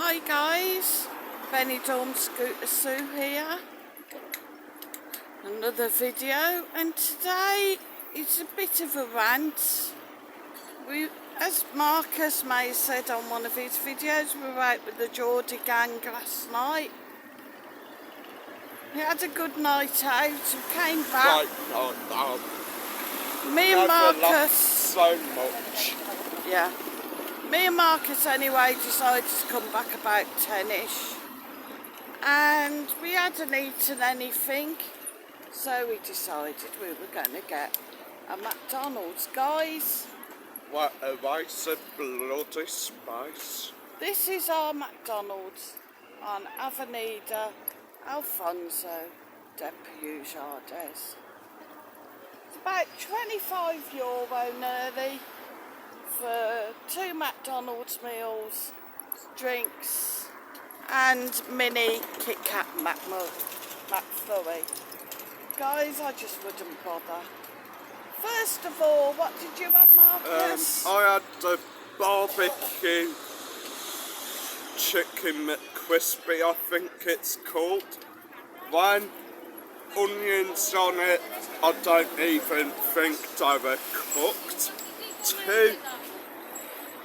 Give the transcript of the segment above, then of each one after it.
Hi guys, Benidorm Scooter Sue here. Another video, and today it's a bit of a rant. As Marcus may have said on one of his videos, we were out with the Geordie gang last night. We had a good night out and came back. Me and Marcus. So much. Yeah. Me and Marcus anyway decided to come back about 10ish, and we hadn't eaten anything, so we decided we were going to get a McDonald's, guys. What a waste of bloody spice. This is our McDonald's on Avenida Alfonso de Puigderdés. It's about €25 nearly for 2 McDonald's meals, drinks and mini Kit Kat McFlurry. Guys, I just wouldn't bother. First of all, what did you have, Marcus? I had the barbecue chicken McCrispy, I think it's called. 1, onions on it, I don't even think they were cooked. 2,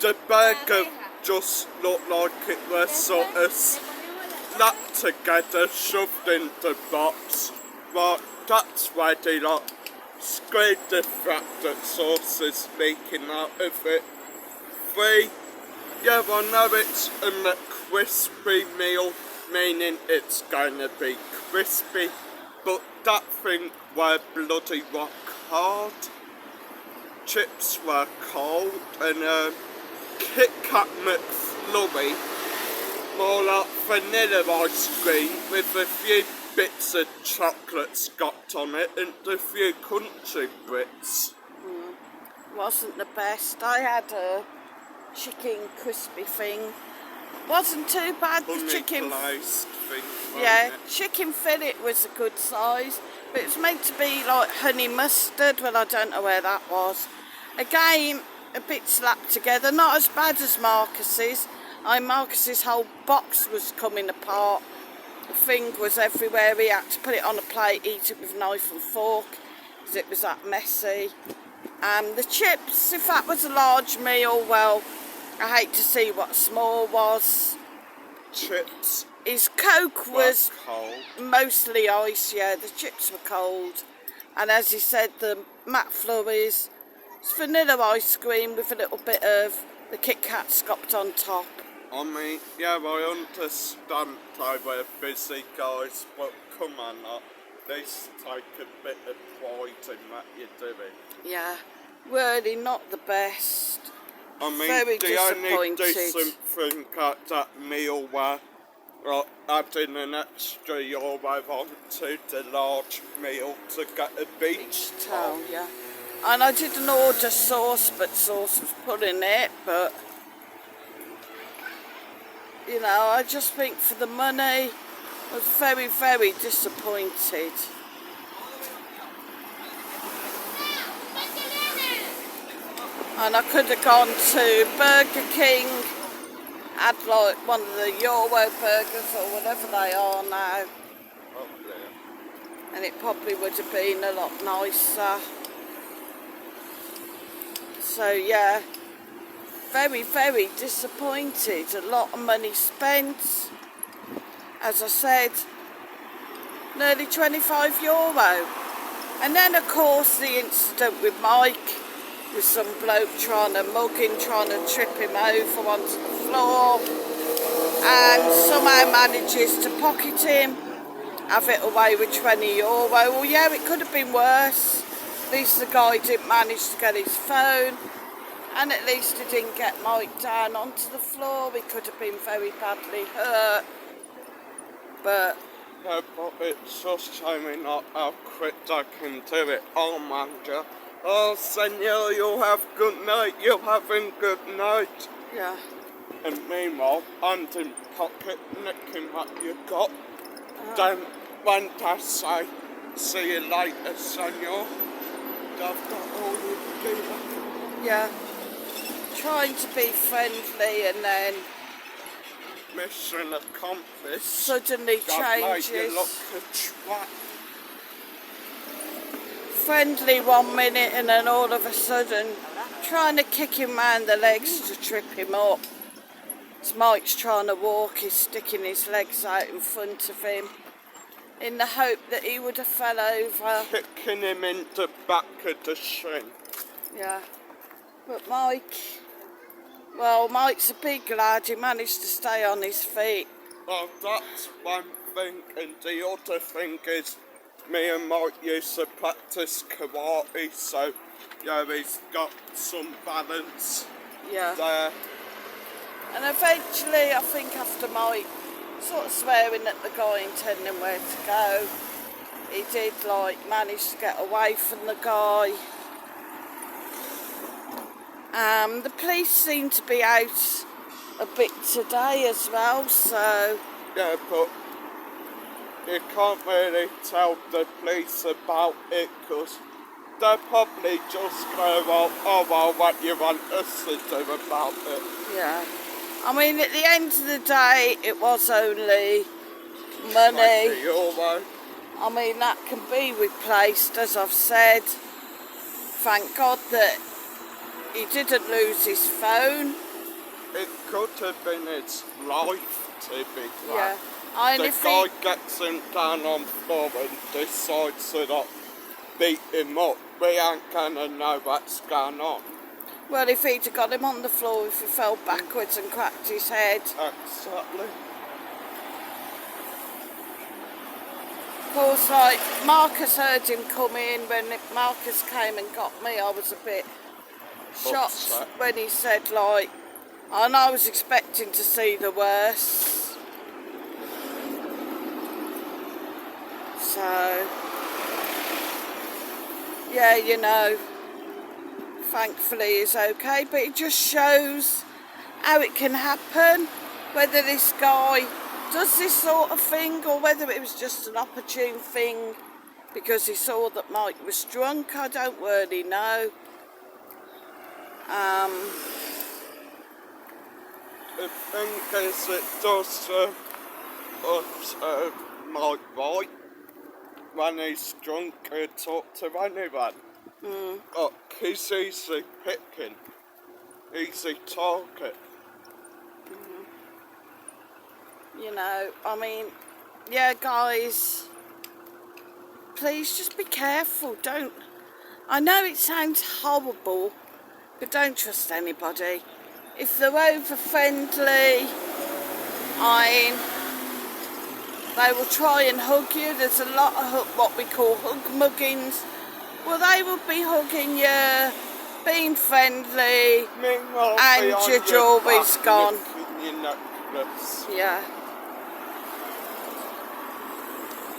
the burger just looked like it was sort of slapped together, shoved in the box. Right, that's ready, like, scrape the fact that sauce is leaking out of it. 3, yeah, I know it's a McCrispy meal, meaning it's going to be crispy, but that thing were bloody rock hard. Chips were cold, and Kit Kat McFlurry, more like vanilla ice cream with a few bits of chocolate scooped on it and a few country bits. Wasn't the best. I had a chicken crispy thing. Wasn't too bad. The chicken glazed thing. Yeah, chicken fillet was a good size, but it was meant to be like honey mustard. Well, I don't know where that was. Again, a bit slapped together. Not as bad as Marcus's. Marcus's whole box was coming apart. The thing was everywhere. He had to put it on a plate, eat it with knife and fork, because it was that messy. The chips, if that was a large meal, well, I hate to see what small was. Chips. His Coke was cold. Mostly ice, yeah, the chips were cold. And as he said, the McFlurries, it's vanilla ice cream with a little bit of the Kit Kat scooped on top. I mean, yeah, I understand they were busy, guys, but come on, at least take a bit of pride in what you're doing. Yeah, really not the best. I mean, very the only disappointed. decent thing at that meal were adding an extra euro onto the large meal to get a beach towel. Yeah. And I didn't order sauce, but sauce was put in it, but you know, I just think for the money, I was very, very disappointed. And I could have gone to Burger King, had like one of the Euro burgers or whatever they are now. Oh, yeah. And it probably would have been a lot nicer. So yeah, very, very disappointed. A lot of money spent. As I said, nearly €25. And then of course the incident with Mike, with some bloke trying to mug him, trying to trip him over onto the floor, and somehow manages to pocket him, have it away with €20. Well, yeah, it could have been worse. At least the guy didn't manage to get his phone, and at least he didn't get Mike down onto the floor. He could have been very badly hurt. But yeah, but it's just showing how quick I can do it. Oh, man, yeah. Oh, senor, you'll have good night. You're having good night. yeah, And meanwhile, hand in pocket, nicking what you got. Then when I say, see you later, senor, I've got all you do. yeah. Trying to be friendly, and then mission accomplished. Suddenly That made you changes. look a twat. Friendly 1 minute and then all of a sudden trying to kick him round the legs to trip him up. As Mike's trying to walk, he's sticking his legs out in front of him in the hope that he would have fell over. Kicking him in the back of the shin. Yeah. But Mike's a big lad, he managed to stay on his feet. Well, that's one thing, and the other thing is me and Mike used to practice karate, so yeah, he's got some balance Yeah. there. And eventually, I think after Mike sort of swearing at the guy and telling him where to go, he did manage to get away from the guy. The police seem to be out a bit today as well, so Yeah, but you can't really tell the police about it because they'll probably just go, oh well, what you want us to do about it? yeah. I mean, at the end of the day, it was only money. €20. I mean, that can be replaced, as I've said. Thank God that he didn't lose his phone. It could have been his life, to be Yeah. fair. And The if guy gets him down on the floor and decides to not beat him up. We ain't gonna know what's going on. well, if he'd have got him on the floor, if he fell backwards and cracked his head. Exactly. Of course, Marcus heard him come in. When Marcus came and got me, I was a bit shocked Upset. when he said, and I was expecting to see the worst. So, yeah, thankfully he's okay, but it just shows how it can happen, whether this guy does this sort of thing or whether it was just an opportune thing because he saw that Mike was drunk. I don't really know. The thing is, it does Mike right when he's drunk and talk to anyone. Look, he's easy picking, easy target. I mean, yeah, guys, please just be careful. I know it sounds horrible, but don't trust anybody. If they're over friendly, they will try and hug you. There's a lot of what we call hug muggings. Well, they will be hugging you, being friendly, Meanwhile, and behind your your jewelry's back, gone. licking your necklace. Yeah.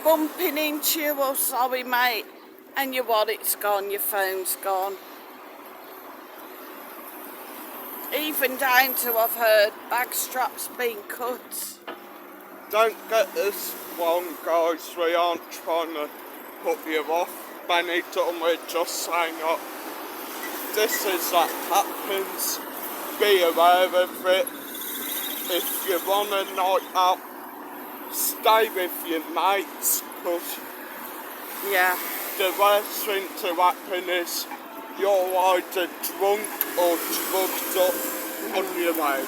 Bumping into you, oh sorry mate, and your wallet's gone, your phone's gone. Even down to, I've heard, bag straps being cut. Don't get us wrong, guys. We aren't trying to put you off. Benidorm, we're just saying that this is what happens. Be aware of it. If you want a night out, stay with your mates, because Yeah. the worst thing to happen is you're either drunk or drugged up on your own.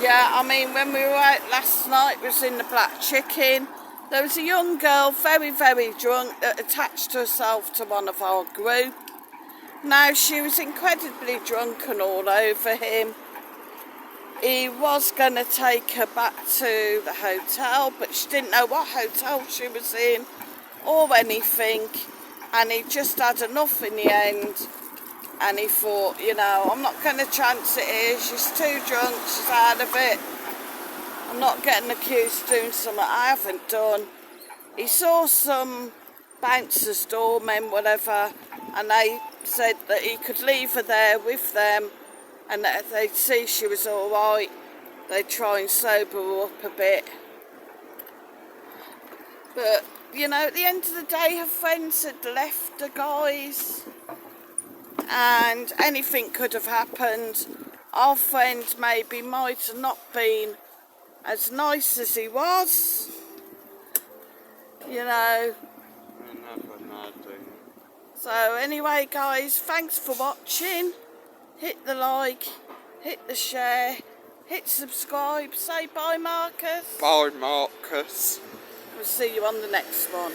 Yeah, I mean, when we were out last night, was in the Black Chicken. There was a young girl, very, very drunk, that attached herself to one of our group. Now, she was incredibly drunk and all over him. He was going to take her back to the hotel, but she didn't know what hotel she was in or anything. And he just had enough in the end. And he thought, I'm not going to chance it here. She's too drunk, she's out of it. I'm not getting accused of doing something I haven't done. He saw some bouncers, doormen, whatever, and they said that he could leave her there with them and that if they'd see she was all right, they'd try and sober her up a bit. But, at the end of the day, her friends had left the guys and anything could have happened. Our friend maybe might have not been as nice as he was. You know. So anyway guys, thanks for watching. Hit the like, hit the share, hit subscribe. Say bye Marcus. Bye Marcus. We'll see you on the next one.